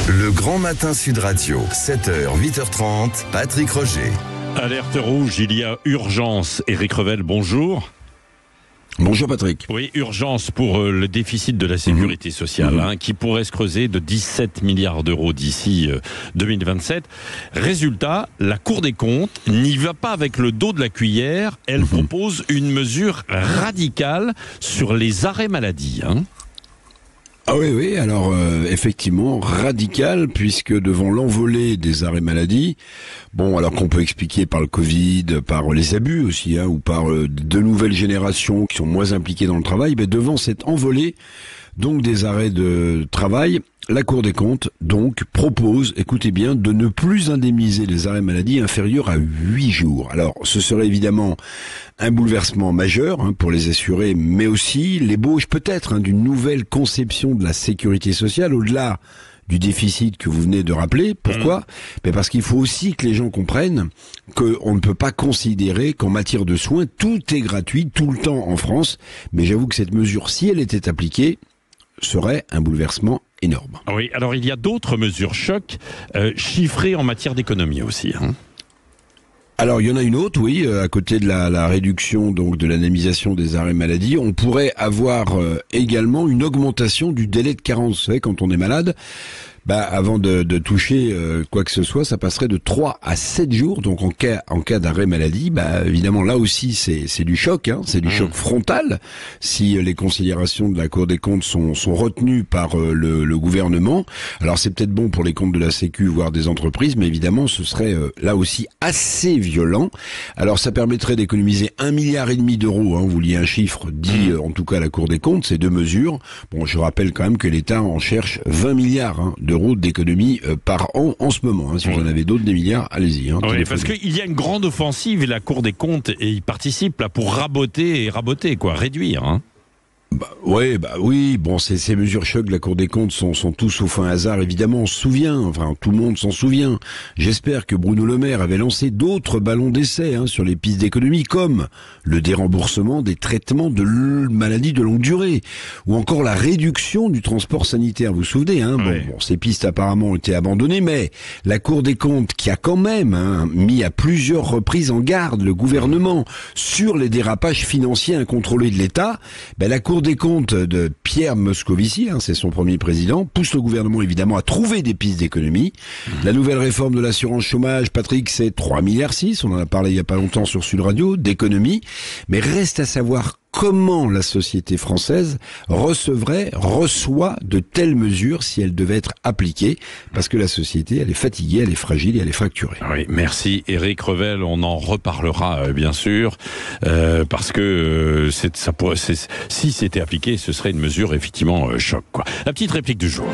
Le Grand Matin Sud Radio, 7h, 8h30, Patrick Roger. Alerte rouge, il y a urgence. Éric Revel, bonjour. Bonjour Patrick. Oui, urgence pour le déficit de la sécurité sociale, qui pourrait se creuser de 17 milliards d'euros d'ici 2027. Résultat, la Cour des comptes n'y va pas avec le dos de la cuillère. Elle propose une mesure radicale sur les arrêts maladie. Ah oui, alors effectivement, radical, puisque devant l'envolée des arrêts maladie, bon, alors qu'on peut expliquer par le Covid, par les abus aussi, ou par de nouvelles générations qui sont moins impliquées dans le travail, mais devant cette envolée, donc des arrêts de travail, la Cour des comptes, donc, propose, écoutez bien, de ne plus indemniser les arrêts maladie inférieurs à 8 jours. Alors, ce serait évidemment un bouleversement majeur pour les assurés, mais aussi l'ébauche peut-être d'une nouvelle conception de la sécurité sociale, au-delà du déficit que vous venez de rappeler. Pourquoi ? Mais parce qu'il faut aussi que les gens comprennent qu'on ne peut pas considérer qu'en matière de soins, tout est gratuit, tout le temps en France. Mais j'avoue que cette mesure, si elle était appliquée, serait un bouleversement énorme. Oui, alors il y a d'autres mesures chocs chiffrées en matière d'économie aussi. Alors, il y en a une autre, oui, à côté de la réduction donc de l'indemnisation des arrêts maladie, on pourrait avoir également une augmentation du délai de carence. Vous savez, quand on est malade, avant de toucher quoi que ce soit, ça passerait de 3 à 7 jours. Donc en cas d'arrêt maladie, évidemment là aussi c'est du choc, c'est du choc frontal. Si les considérations de la Cour des comptes sont retenues par le gouvernement, alors c'est peut-être bon pour les comptes de la Sécu, voire des entreprises, mais évidemment ce serait là aussi assez violent. Alors ça permettrait d'économiser 1,5 milliard d'euros. Vous vouliez un chiffre dit en tout cas à la Cour des comptes, ces deux mesures. Bon, je rappelle quand même que l'État en cherche 20 milliards d'euros d'économie par an en ce moment. Si vous en avez d'autres, des milliards, allez-y. Oui, parce qu'il y a une grande offensive et la Cour des comptes y participe là pour raboter, réduire. Oui, bon, ces mesures choc de la Cour des comptes sont tous sauf un hasard, évidemment, on se souvient, tout le monde s'en souvient. J'espère que Bruno Le Maire avait lancé d'autres ballons d'essai sur les pistes d'économie, comme le déremboursement des traitements de maladies de longue durée, ou encore la réduction du transport sanitaire, vous vous souvenez, Bon, ces pistes apparemment ont été abandonnées, mais la Cour des comptes, qui a quand même mis à plusieurs reprises en garde le gouvernement sur les dérapages financiers incontrôlés de l'État, la Cour des comptes de Pierre Moscovici, c'est son premier président, pousse le gouvernement évidemment à trouver des pistes d'économie. La nouvelle réforme de l'assurance chômage, Patrick, c'est 3,6 milliards, on en a parlé il y a pas longtemps sur Sud Radio, d'économie. Mais reste à savoir comment la société française reçoit de telles mesures si elles devaient être appliquées, parce que la société, elle est fatiguée, elle est fragile et elle est fracturée. Oui, merci Éric Revel, on en reparlera bien sûr, parce que si c'était appliqué, ce serait une mesure effectivement choc. La petite réplique du jour.